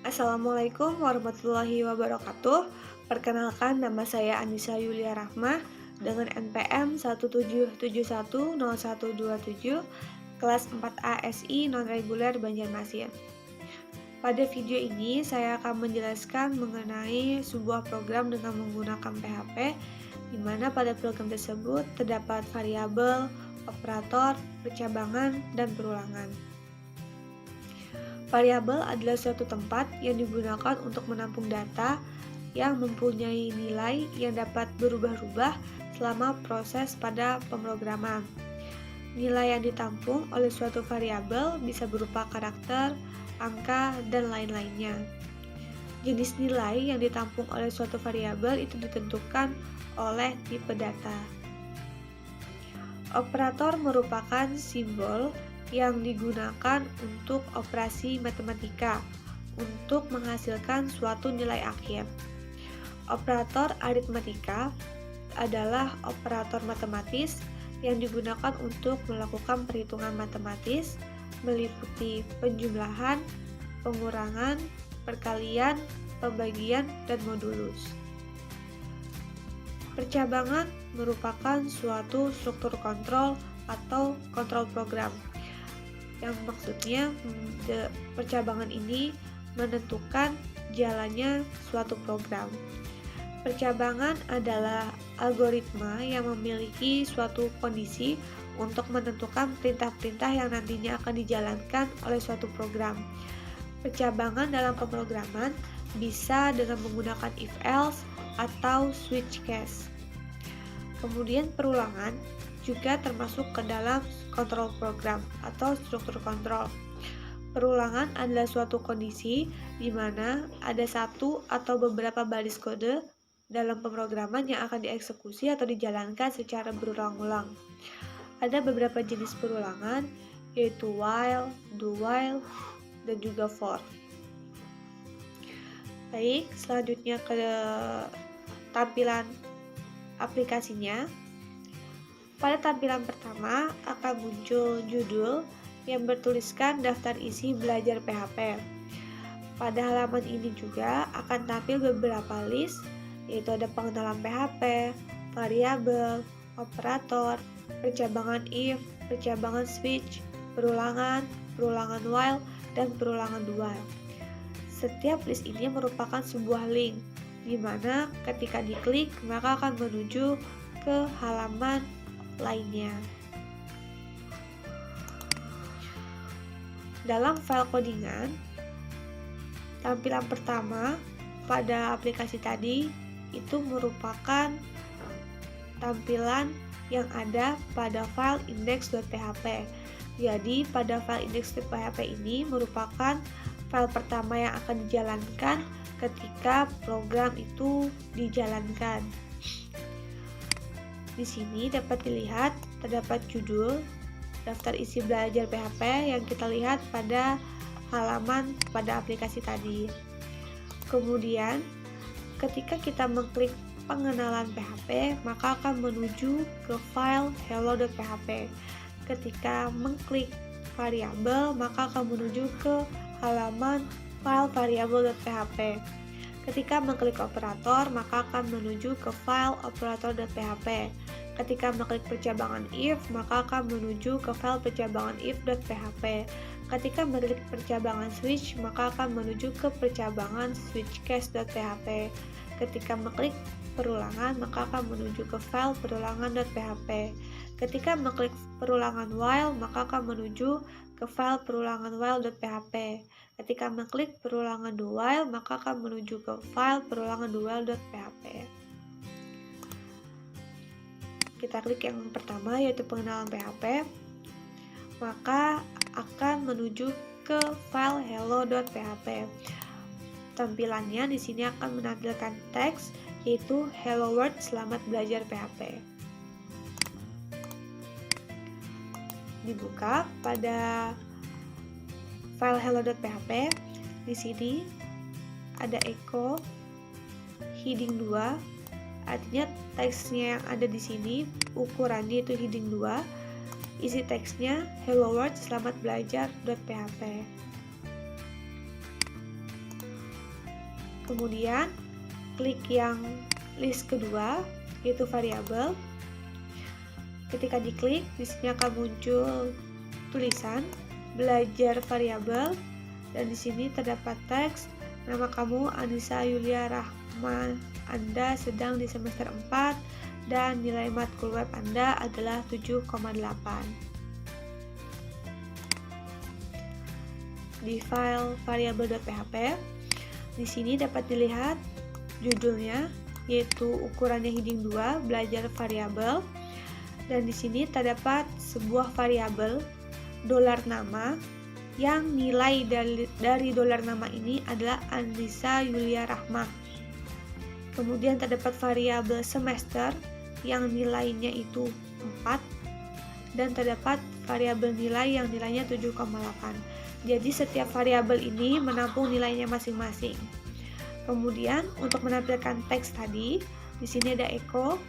Assalamualaikum warahmatullahi wabarakatuh. Perkenalkan, nama saya Anissa Yulia Rahmah dengan NPM 177100127, kelas 4A SI non-reguler Banjarmasin. Pada video ini, saya akan menjelaskan mengenai sebuah program dengan menggunakan PHP, di mana pada program tersebut terdapat variabel, operator, percabangan, dan perulangan. Variabel adalah suatu tempat yang digunakan untuk menampung data yang mempunyai nilai yang dapat berubah-ubah selama proses pada pemrograman. Nilai yang ditampung oleh suatu variabel bisa berupa karakter, angka, dan lain-lainnya. Jenis nilai yang ditampung oleh suatu variabel itu ditentukan oleh tipe data. Operator merupakan simbol yang digunakan untuk operasi matematika untuk menghasilkan suatu nilai akhir. Operator aritmatika adalah operator matematis yang digunakan untuk melakukan perhitungan matematis meliputi penjumlahan, pengurangan, perkalian, pembagian, dan modulus. Percabangan merupakan suatu struktur kontrol atau kontrol program yang maksudnya percabangan ini menentukan jalannya suatu program. Percabangan adalah algoritma yang memiliki suatu kondisi untuk menentukan perintah-perintah yang nantinya akan dijalankan oleh suatu program. Percabangan dalam pemrograman bisa dengan menggunakan if-else atau switch case. Kemudian perulangan juga termasuk ke dalam kontrol program atau struktur kontrol. Perulangan adalah suatu kondisi di mana ada satu atau beberapa baris kode dalam pemrograman yang akan dieksekusi atau dijalankan secara berulang-ulang. Ada beberapa jenis perulangan, yaitu while, do while, dan juga for. Baik, selanjutnya ke tampilan aplikasinya. Pada tampilan pertama akan muncul judul yang bertuliskan daftar isi belajar PHP. Pada halaman ini juga akan tampil beberapa list, yaitu ada pengenalan PHP, variabel, operator, percabangan if, percabangan switch, perulangan, perulangan while, dan perulangan do while. Setiap list ini merupakan sebuah link, di mana ketika diklik maka akan menuju ke halaman lainnya. Dalam file codingan, tampilan pertama pada aplikasi tadi itu merupakan tampilan yang ada pada file index.php. Jadi pada file index.php ini merupakan file pertama yang akan dijalankan ketika program itu dijalankan. Di sini dapat dilihat terdapat judul daftar isi belajar PHP yang kita lihat pada halaman pada aplikasi tadi. Kemudian ketika kita mengklik pengenalan PHP, maka akan menuju ke file hello.php. Ketika mengklik variabel, maka akan menuju ke halaman file variable.php. Ketika mengklik operator, maka akan menuju ke file operator.php. Ketika mengklik percabangan if, maka akan menuju ke file percabangan if.php. Ketika mengklik percabangan switch, maka akan menuju ke percabangan switchcase.php. Ketika mengklik perulangan, maka akan menuju ke file perulangan.php. Ketika mengklik perulangan while, maka akan menuju ke file perulangan while.php. Ketika mengklik perulangan do while, maka akan menuju ke file perulangan do while.php. Kita klik yang pertama, yaitu pengenalan PHP, maka akan menuju ke file hello.php. Tampilannya di sini akan menampilkan teks, yaitu hello world, selamat belajar PHP. Dibuka pada file hello.php. Di sini ada echo heading 2, artinya teksnya yang ada di sini ukurannya itu heading 2. Isi teksnya hello world, selamat belajar .php. Kemudian klik yang list kedua, yaitu variabel. Ketika diklik, di sini akan muncul tulisan belajar variabel, dan di sini terdapat teks nama kamu Anissa Yulia Rahma, Anda sedang di semester 4 dan nilai matkul web Anda adalah 7,8. Di file variabel.php, di sini dapat dilihat judulnya, yaitu ukurannya heading 2, belajar variabel. Dan di sini terdapat sebuah variabel dolar nama yang nilai dari dolar nama ini adalah Anissa Yulia Rahma. Kemudian terdapat variabel semester yang nilainya itu 4, dan terdapat variabel nilai yang nilainya 7,8. Jadi setiap variabel ini menampung nilainya masing-masing. Kemudian untuk menampilkan teks tadi, di sini ada echo,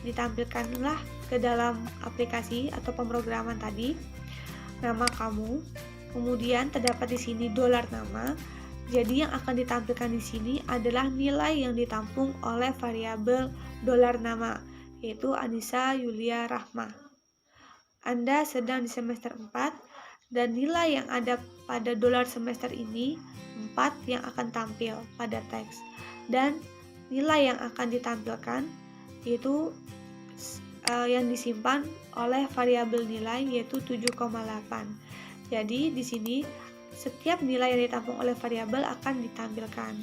ditampilkanlah ke dalam aplikasi atau pemrograman tadi nama kamu. Kemudian terdapat di sini dolar nama. Jadi yang akan ditampilkan di sini adalah nilai yang ditampung oleh variabel dolar nama, yaitu Anissa Yulia Rahma. Anda sedang di semester 4 dan nilai yang ada pada dolar semester ini 4 yang akan tampil pada teks, dan nilai yang akan ditampilkan yaitu yang disimpan oleh variabel nilai, yaitu 7,8. Jadi di sini setiap nilai yang ditampung oleh variabel akan ditampilkan.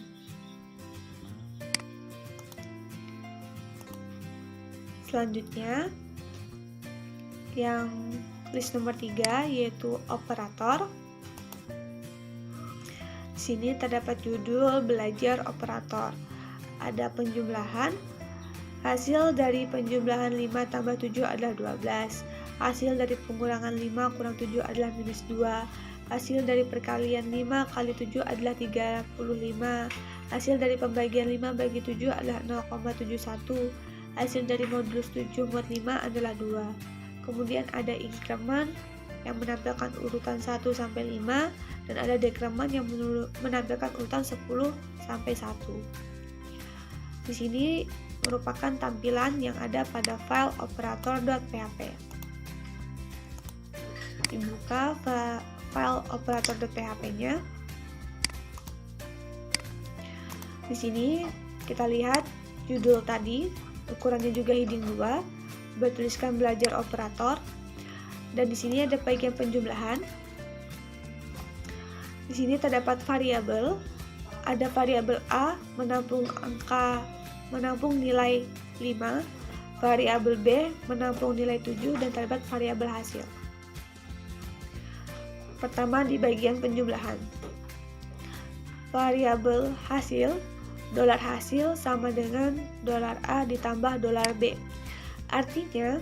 Selanjutnya yang list nomor 3, yaitu operator. Di sini terdapat judul belajar operator. Ada penjumlahan. Hasil dari penjumlahan 5 tambah 7 adalah 12. Hasil dari pengurangan 5 kurang 7 adalah minus 2. Hasil dari perkalian 5 kali 7 adalah 35. Hasil dari pembagian 5 bagi 7 adalah 0,71. Hasil dari modulus 7 mod 5 adalah 2. Kemudian ada increment yang menampilkan urutan 1 sampai 5, dan ada decrement yang menampilkan urutan 10 sampai 1. Di sini merupakan tampilan yang ada pada file operator.php. Dibuka file operator.php-nya. Di sini kita lihat judul tadi, ukurannya juga heading 2, bertuliskan belajar operator, dan di sini ada bagian penjumlahan. Di sini terdapat variabel, ada variabel A menampung nilai 5, variabel B menampung nilai 7, dan terdapat variabel hasil. Pertama di bagian penjumlahan. Variabel hasil, dolar hasil sama dengan dolar A ditambah dolar B. Artinya,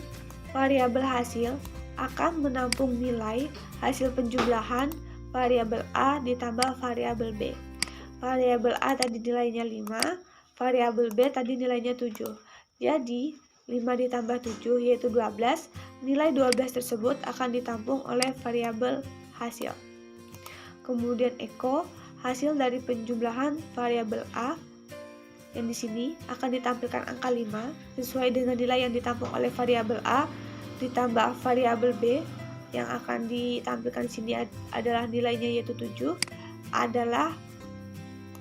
variabel hasil akan menampung nilai hasil penjumlahan variabel A ditambah variabel B. Variabel A tadi nilainya 5, variabel B tadi nilainya 7. Jadi, 5 ditambah 7 yaitu 12. Nilai 12 tersebut akan ditampung oleh variabel hasil. Kemudian echo, hasil dari penjumlahan variabel A, yang di sini akan ditampilkan angka 5 sesuai dengan nilai yang ditampung oleh variabel A ditambah variabel B yang akan ditampilkan di sini adalah nilainya yaitu 7, adalah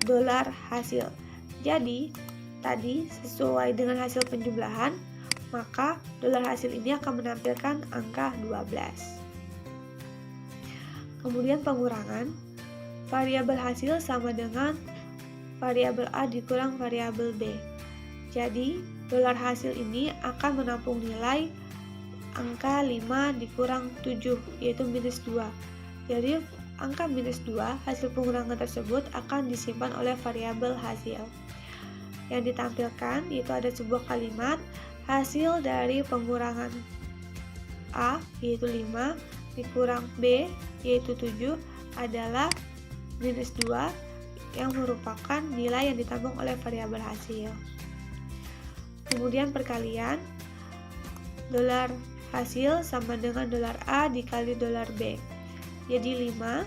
dolar hasil. Jadi tadi sesuai dengan hasil penjumlahan, maka dolar hasil ini akan menampilkan angka 12. Kemudian pengurangan, variabel hasil sama dengan variabel A dikurang variabel B. Jadi, dolar hasil ini akan menampung nilai angka 5 dikurang 7, yaitu minus 2. Jadi, angka minus 2, hasil pengurangan tersebut akan disimpan oleh variabel hasil. Yang ditampilkan, yaitu ada sebuah kalimat, hasil dari pengurangan A, yaitu 5, dikurang B, yaitu 7, adalah minus 2, yang merupakan nilai yang ditampung oleh variabel hasil. Kemudian perkalian, dolar hasil sama dengan dolar A dikali dolar B. Jadi 5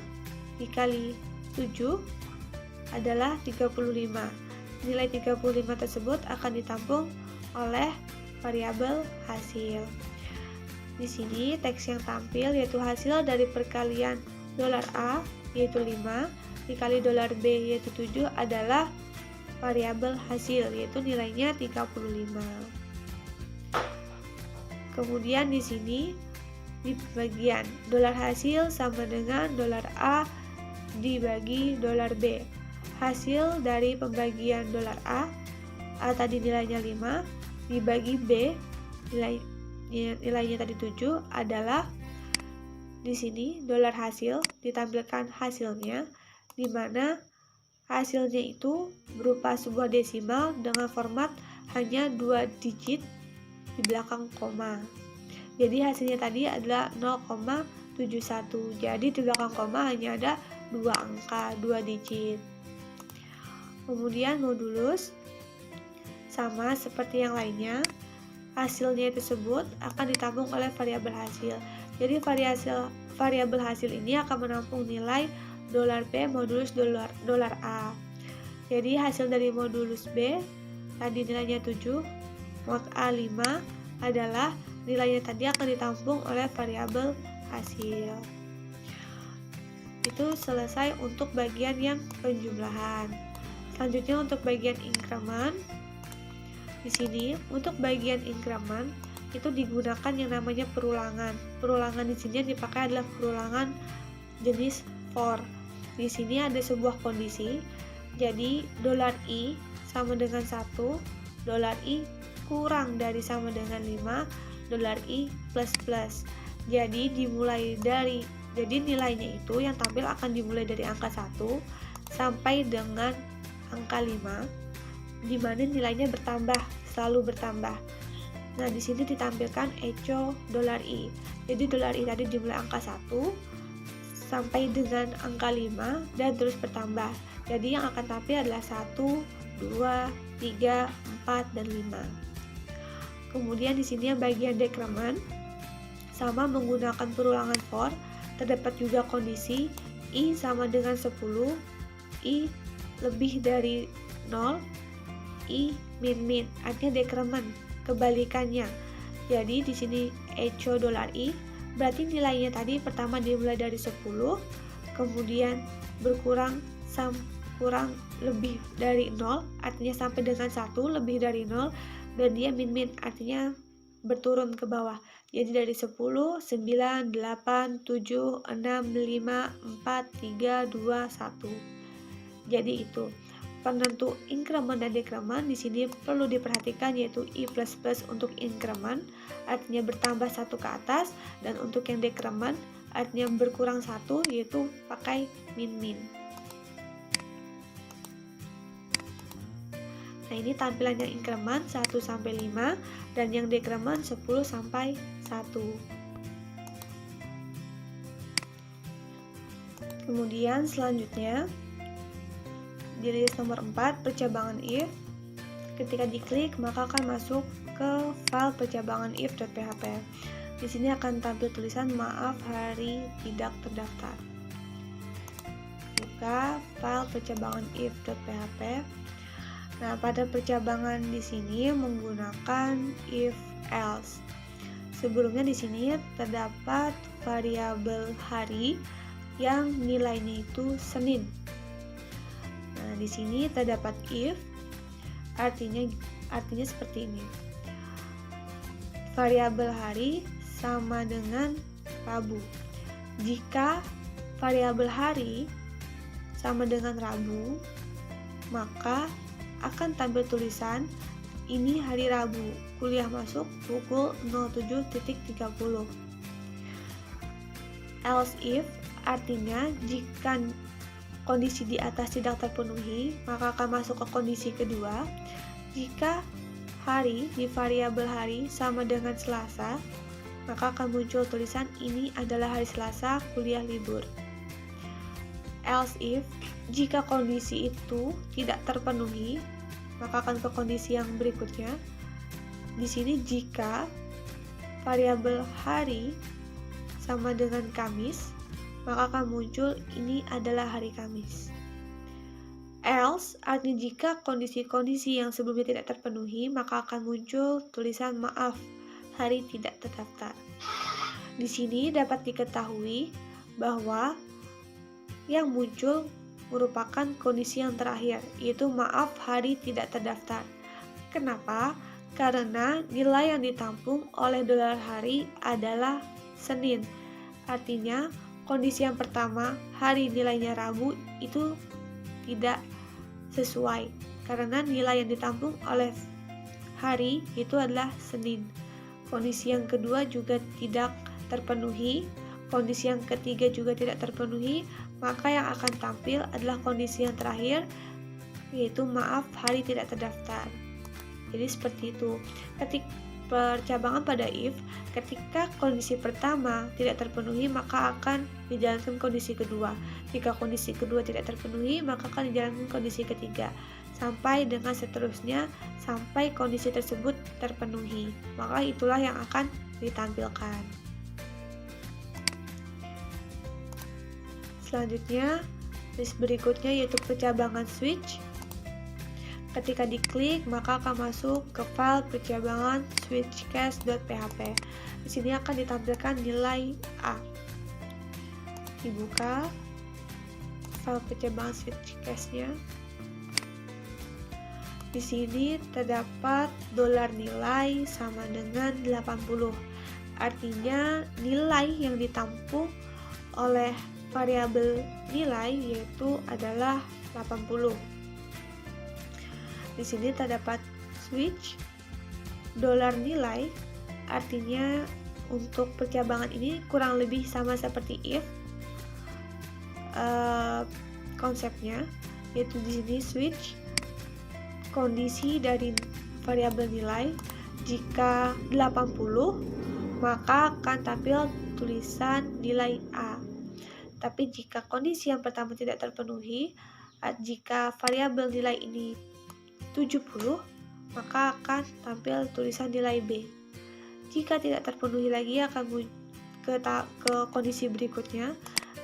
dikali 7 adalah 35. nilai 35 tersebut akan ditampung oleh variabel hasil. Di sini teks yang tampil yaitu hasil dari perkalian dolar A yaitu 5 dikali dolar B yaitu 7 adalah variabel hasil yaitu nilainya 35. Kemudian di sini di bagian dolar hasil sama dengan dolar A dibagi dolar B. Hasil dari pembagian dolar A tadi nilainya 5 dibagi B nilainya tadi 7 adalah di sini dolar hasil ditampilkan hasilnya di mana hasilnya itu berupa sebuah desimal dengan format hanya 2 digit di belakang koma. Jadi hasilnya tadi adalah 0,71. Jadi di belakang koma hanya ada 2 angka, 2 digit. Kemudian modulus sama seperti yang lainnya. Hasilnya tersebut akan ditampung oleh variabel hasil. Jadi variabel hasil ini akan menampung nilai dolar B modulus dolar A. Jadi hasil dari modulus B tadi nilainya 7, mod A 5 adalah nilainya tadi akan ditampung oleh variabel hasil. Itu selesai untuk bagian yang penjumlahan. Selanjutnya untuk bagian inkremen. Di sini untuk bagian inkremen itu digunakan yang namanya perulangan. Perulangan di sini yang dipakai adalah perulangan jenis for. Di sini ada sebuah kondisi. Jadi dolar I sama dengan 1, dolar I kurang dari sama dengan 5, dolar I plus plus. Jadi nilainya itu yang tampil akan dimulai dari angka 1 sampai dengan angka 5. Di mana nilainya bertambah, selalu bertambah. Nah, di sini ditampilkan echo dolar I. Jadi dolar I tadi dimulai angka 1 sampai dengan angka 5 dan terus bertambah. Jadi yang akan tampil adalah 1, 2, 3, 4 dan 5. Kemudian di sini yang bagian dekremen sama menggunakan perulangan for, terdapat juga kondisi I sama dengan 10, I lebih dari 0, I min, artinya dekremen, kebalikannya. Jadi di sini echo dolar I berarti nilainya tadi pertama dimulai dari 10, kemudian berkurang kurang lebih dari 0, artinya sampai dengan 1 lebih dari 0, dan dia min, artinya berturun ke bawah. Jadi dari 10, 9, 8, 7, 6, 5, 4, 3, 2, 1. Jadi itu penentu inkremen dan dekremen di sini perlu diperhatikan yaitu I++ untuk inkremen artinya bertambah 1 ke atas, dan untuk yang dekremen artinya berkurang 1 yaitu pakai min. Nah, ini tampilan yang inkremen 1 sampai 5 dan yang dekremen 10 sampai 1. Kemudian selanjutnya di list nomor 4 percabangan if. Ketika diklik maka akan masuk ke file percabangan if.php. Di sini akan tampil tulisan maaf hari tidak terdaftar. Buka file percabangan if.php. Nah, pada percabangan di sini menggunakan if else. Sebelumnya di sini terdapat variabel hari yang nilainya itu Senin. Nah, di sini terdapat if, artinya seperti ini. Variabel hari sama dengan Rabu. Jika variabel hari sama dengan Rabu, maka akan tampil tulisan ini hari Rabu, kuliah masuk pukul 07.30. Else if artinya jika kondisi di atas tidak terpenuhi, maka akan masuk ke kondisi kedua. Jika hari di variabel hari sama dengan Selasa, maka akan muncul tulisan ini adalah hari Selasa, kuliah libur. Else if jika kondisi itu tidak terpenuhi, maka akan ke kondisi yang berikutnya. Di sini jika variabel hari sama dengan Kamis, maka akan muncul ini adalah hari Kamis. Else artinya jika kondisi-kondisi yang sebelumnya tidak terpenuhi, maka akan muncul tulisan maaf, hari tidak terdaftar. Di sini dapat diketahui bahwa yang muncul merupakan kondisi yang terakhir, yaitu maaf, hari tidak terdaftar. Kenapa? Karena nilai yang ditampung oleh dolar hari adalah Senin. Artinya, kondisi yang pertama, hari nilainya Rabu, itu tidak sesuai karena nilai yang ditampung oleh hari itu adalah Senin. Kondisi yang kedua juga tidak terpenuhi, kondisi yang ketiga juga tidak terpenuhi, maka yang akan tampil adalah kondisi yang terakhir, yaitu maaf, hari tidak terdaftar. Jadi seperti itu. Ketika percabangan pada if, ketika kondisi pertama tidak terpenuhi, maka akan dijalankan kondisi kedua. Jika kondisi kedua tidak terpenuhi, maka akan dijalankan kondisi ketiga, sampai dengan seterusnya sampai kondisi tersebut terpenuhi. Maka itulah yang akan ditampilkan. Selanjutnya, list berikutnya yaitu percabangan switch. Ketika diklik, maka akan masuk ke file percabangan switchcase.php. Di sini akan ditampilkan nilai A. Dibuka file percabangan switchcase-nya. Di sini terdapat dolar nilai sama dengan 80. Artinya nilai yang ditampung oleh variabel nilai yaitu adalah 80. Di sini terdapat switch dolar nilai, artinya untuk percabangan ini kurang lebih sama seperti if. Konsepnya yaitu di sini switch kondisi dari variabel nilai. Jika 80, maka akan tampil tulisan nilai A. Tapi jika kondisi yang pertama tidak terpenuhi, jika variabel nilai ini 70, maka akan tampil tulisan nilai B. Jika tidak terpenuhi lagi akan ke kondisi berikutnya.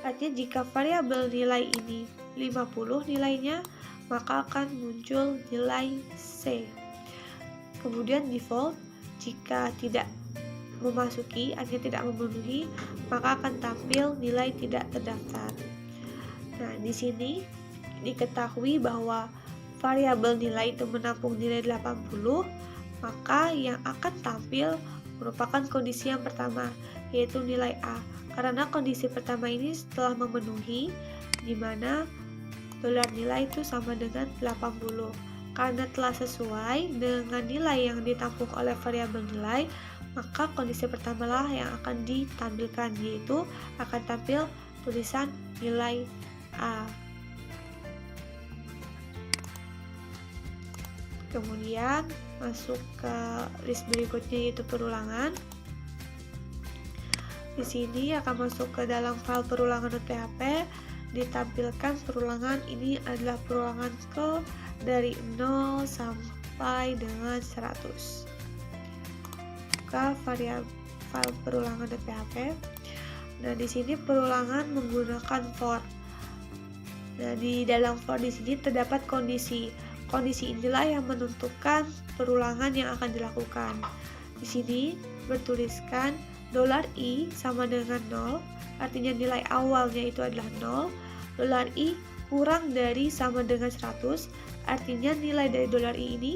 Artinya jika variabel nilai ini 50 nilainya, maka akan muncul nilai C. Kemudian default, jika tidak memasuki, artinya tidak memenuhi, maka akan tampil nilai tidak terdaftar. Nah, di sini diketahui bahwa variabel nilai itu menampung nilai 80, maka yang akan tampil merupakan kondisi yang pertama, yaitu nilai A. Karena kondisi pertama ini setelah memenuhi, di mana dolar nilai itu sama dengan 80. Karena telah sesuai dengan nilai yang ditampung oleh variabel nilai, maka kondisi pertama lah yang akan ditampilkan, yaitu akan tampil tulisan nilai A. Kemudian masuk ke list berikutnya yaitu perulangan. Di sini akan masuk ke dalam file perulangan.php, ditampilkan perulangan ini adalah perulangan dari 0 sampai dengan 100. Buka variabel file perulangan.php. Nah, di sini perulangan menggunakan for. Nah, di dalam for di sini terdapat kondisi. Kondisi inilah yang menentukan perulangan yang akan dilakukan. Di sini bertuliskan $i sama dengan 0, artinya nilai awalnya itu adalah 0. $i kurang dari sama dengan 100, artinya nilai dari $i ini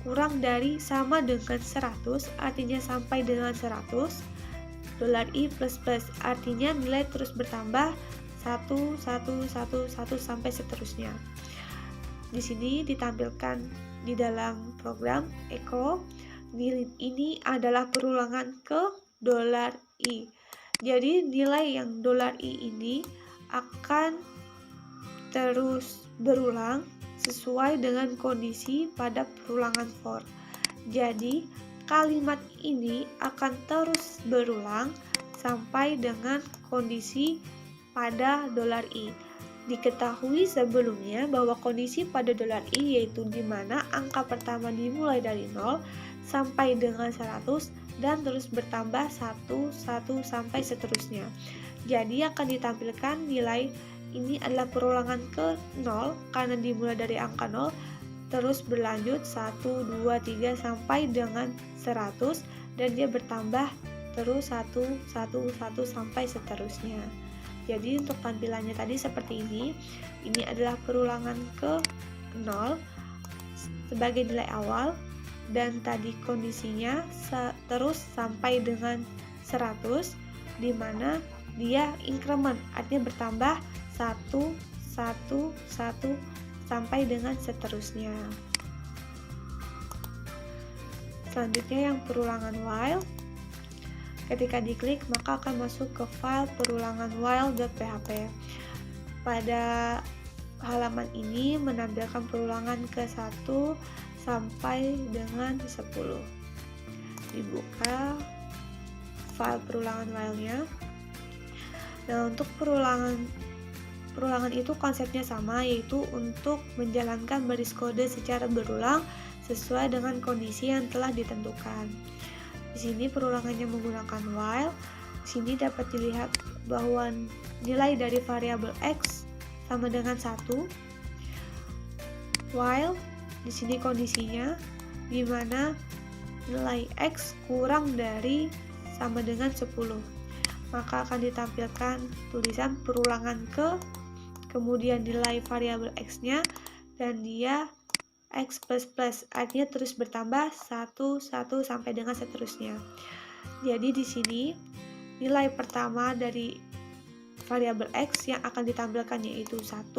kurang dari sama dengan 100, artinya sampai dengan 100. $i plus plus, artinya nilai terus bertambah 1, 1, 1, 1 sampai seterusnya. Di sini ditampilkan di dalam program echo, ini adalah perulangan ke $i. Jadi nilai yang $i ini akan terus berulang sesuai dengan kondisi pada perulangan for. Jadi kalimat ini akan terus berulang sampai dengan kondisi pada $i. Diketahui sebelumnya bahwa kondisi pada $i yaitu di mana angka pertama dimulai dari 0 sampai dengan 100 dan terus bertambah 1, 1 sampai seterusnya. Jadi akan ditampilkan nilai ini adalah perulangan ke 0 karena dimulai dari angka 0, terus berlanjut 1, 2, 3 sampai dengan 100, dan dia bertambah terus 1, 1, 1 sampai seterusnya. Jadi untuk tampilannya tadi seperti ini adalah perulangan ke 0 sebagai nilai awal, dan tadi kondisinya terus sampai dengan 100, di mana dia increment, artinya bertambah 1, 1, 1 sampai dengan seterusnya. Selanjutnya yang perulangan while. Ketika diklik maka akan masuk ke file perulangan while.php. Pada halaman ini menampilkan perulangan ke 1 sampai dengan 10. Dibuka file perulangan while-nya. Nah, untuk perulangan itu konsepnya sama, yaitu untuk menjalankan baris kode secara berulang sesuai dengan kondisi yang telah ditentukan. Di sini perulangannya menggunakan while. Di sini dapat dilihat bahwa nilai dari variabel x sama dengan 1. While di sini kondisinya di mana nilai x kurang dari sama dengan 10. Maka akan ditampilkan tulisan perulangan ke, kemudian nilai variabel x-nya, dan dia x++, artinya terus bertambah 1, 1 sampai dengan seterusnya. Jadi di sini nilai pertama dari variabel x yang akan ditampilkan yaitu 1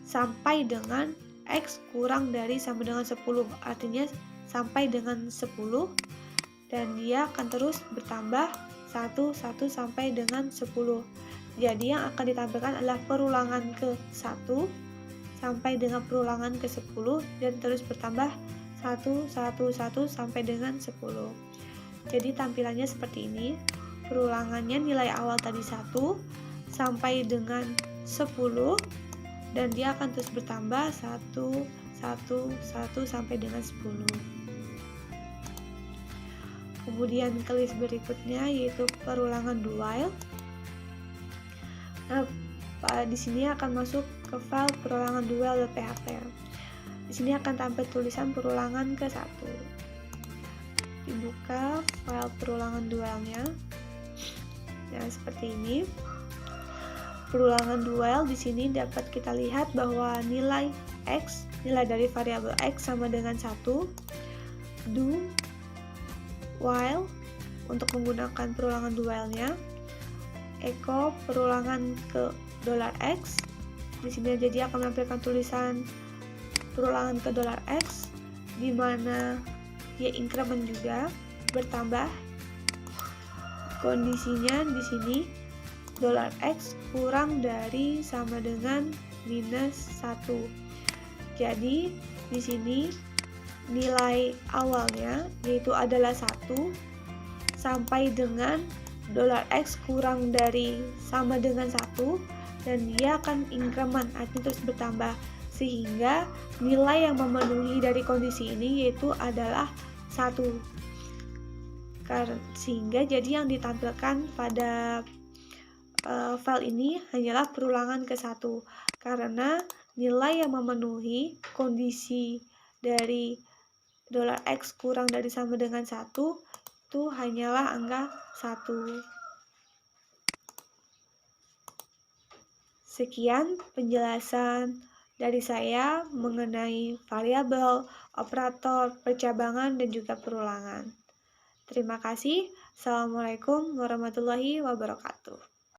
sampai dengan x kurang dari sama dengan 10, artinya sampai dengan 10, dan dia akan terus bertambah 1, 1 sampai dengan 10. Jadi yang akan ditampilkan adalah perulangan ke 1 sampai dengan perulangan ke 10, dan terus bertambah 1, 1, 1 sampai dengan 10. Jadi tampilannya seperti ini. Perulangannya nilai awal tadi 1 sampai dengan 10, dan dia akan terus bertambah 1, 1, 1 sampai dengan 10. Kemudian ke list berikutnya yaitu perulangan do while. Nah, di sini akan masuk ke file perulangan do while.php. Di sini akan tampil tulisan perulangan ke 1. Dibuka file perulangan do while-nya. Nah, seperti ini. Perulangan do while di sini dapat kita lihat bahwa nilai x, nilai dari variabel x sama dengan 1. Do while untuk menggunakan perulangan do while-nya. Echo perulangan ke $x. Di sini jadi akan menampilkan tulisan perulangan ke $x, di mana dia increment juga bertambah. Kondisinya di sini $x kurang dari sama dengan -1. Jadi di sini nilai awalnya yaitu adalah 1 sampai dengan $x kurang dari sama dengan 1, dan dia akan increment, artinya terus bertambah, sehingga nilai yang memenuhi dari kondisi ini yaitu adalah 1. Sehingga jadi yang ditampilkan pada file ini hanyalah perulangan ke 1, karena nilai yang memenuhi kondisi dari $x kurang dari sama dengan 1 itu hanyalah angka 1. Sekian penjelasan dari saya mengenai variabel, operator, percabangan, dan juga perulangan. Terima kasih. Assalamualaikum warahmatullahi wabarakatuh.